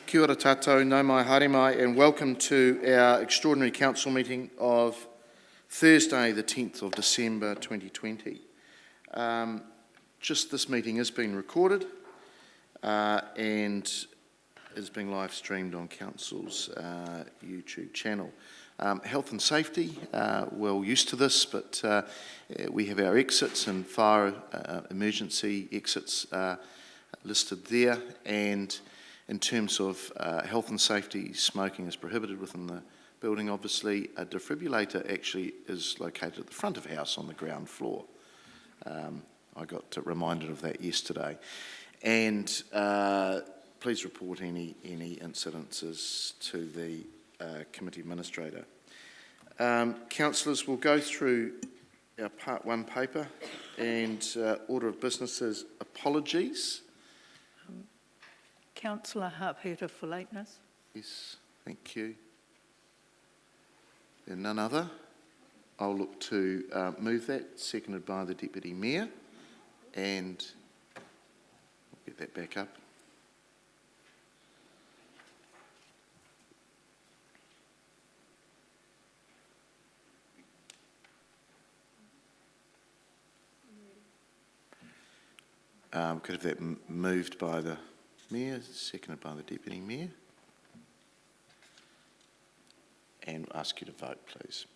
Kia ora tātou, nau mai, haere mai, and welcome to our extraordinary council meeting of Thursday, the 10th of December 2020. Just this meeting is being recorded and is being live streamed on Council's YouTube channel. Health and safety, well used to this, but we have our exits and fire emergency exits listed there, and in terms of health and safety, smoking is prohibited within the building, obviously. A defibrillator actually is located at the front of house on the ground floor. I got reminded of that yesterday. And please report any incidences to the committee administrator. Councillors, will go through our part one paper, and order of business is apologies. Councillor Harpeta for lateness. Yes, thank you. And none other. I'll look to move that, seconded by the Deputy Mayor, and we'll get that back up. Could have that moved by the Mayor, seconded by the Deputy Mayor. And ask you to vote, please.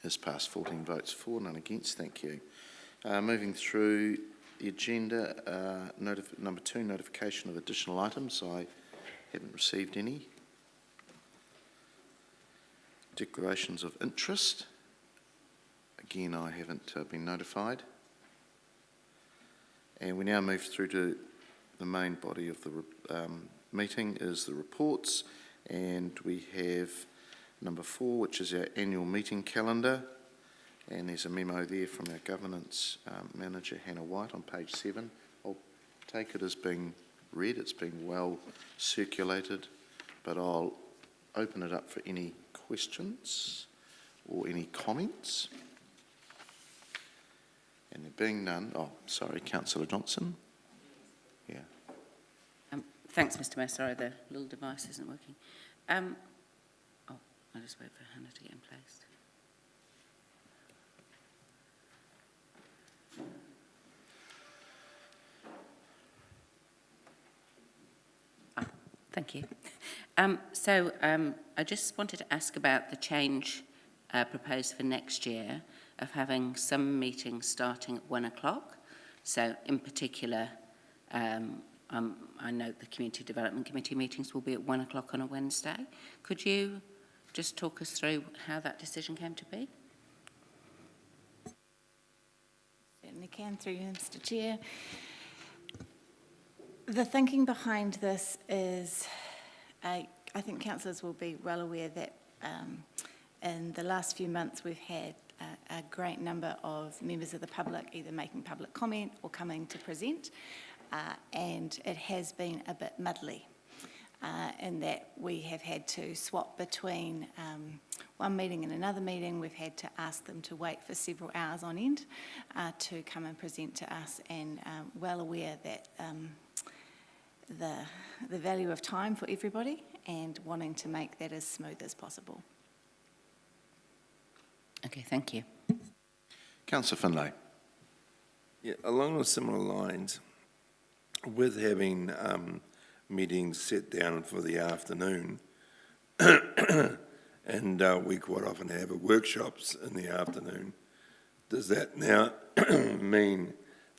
Has passed, 14 votes for, none against, thank you. Moving through the agenda, number 2, notification of additional items. I haven't received any. Declarations of interest. Again, I haven't been notified. And we now move through to the main body of the meeting, is the reports. And we have number 4, which is our annual meeting calendar. And there's a memo there from our governance manager, Hannah White, on page 7. I'll take it as being read. It's been well circulated, but I'll open it up for any questions or any comments. And there being none, Councillor Johnson. Yeah. Thanks, Mr Mayor. Sorry, the little device isn't working. I'll just wait for Hannah to get in place. Thank you. I just wanted to ask about the change proposed for next year of having some meetings starting at 1 o'clock. So in particular, I note the Community Development Committee meetings will be at 1 o'clock on a Wednesday. Could you just talk us through how that decision came to be? Certainly can, through you, Mr Chair. The thinking behind this is, I think councillors will be well aware that in the last few months we've had a great number of members of the public either making public comment or coming to present, and it has been a bit muddly in that we have had to swap between one meeting and another meeting. We've had to ask them to wait for several hours on end to come and present to us, and well aware that the value of time for everybody and wanting to make that as smooth as possible. Okay, thank you. Councillor Finlay. Yeah, along with similar lines, with having meetings set down for the afternoon, and we quite often have workshops in the afternoon, does that now mean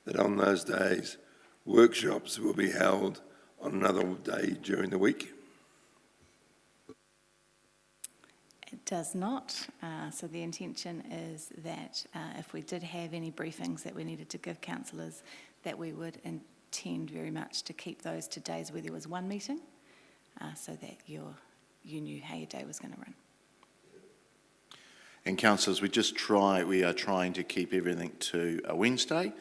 that on those days workshops will be held on another day during the week? It does not. So the intention is that if we did have any briefings that we needed to give councillors, that we would intend very much to keep those to days where there was one meeting, so that you knew how your day was going to run. And councillors, we are trying to keep everything to a Wednesday,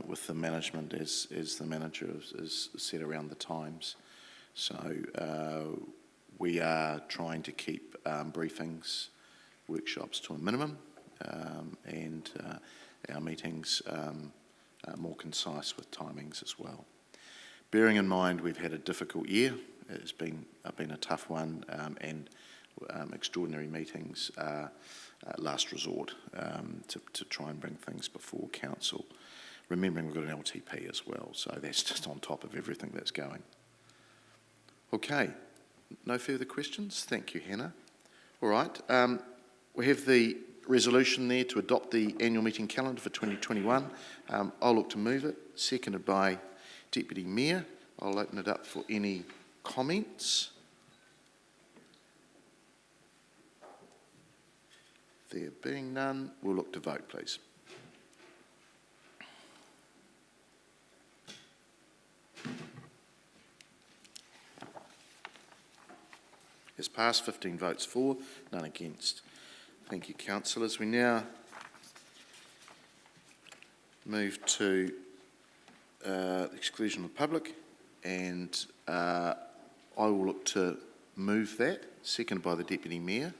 with the management as the manager is set around the times. So we are trying to keep briefings, workshops to a minimum, and our meetings are more concise with timings as well. Bearing in mind we've had a difficult year, it's been a tough one, and extraordinary meetings are last resort to try and bring things before council. Remembering we've got an LTP as well, so that's just on top of everything that's going. Okay, no further questions? Thank you, Hannah. All right, we have the resolution there to adopt the annual meeting calendar for 2021. I'll look to move it, seconded by Deputy Mayor. I'll open it up for any comments. There being none, we'll look to vote, please. It's passed, 15 votes for, none against. Thank you, councillors. We now move to exclusion of the public, and I will look to move that, seconded by the Deputy Mayor.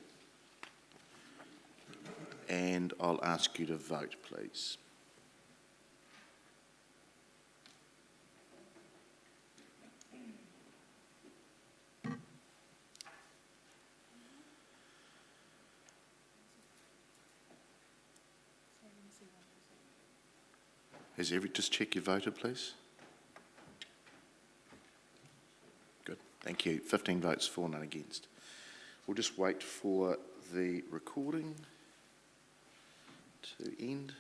And I'll ask you to vote, please. Just check your voter, please. Good, thank you. 15 votes for, none against. We'll just wait for the recording to end.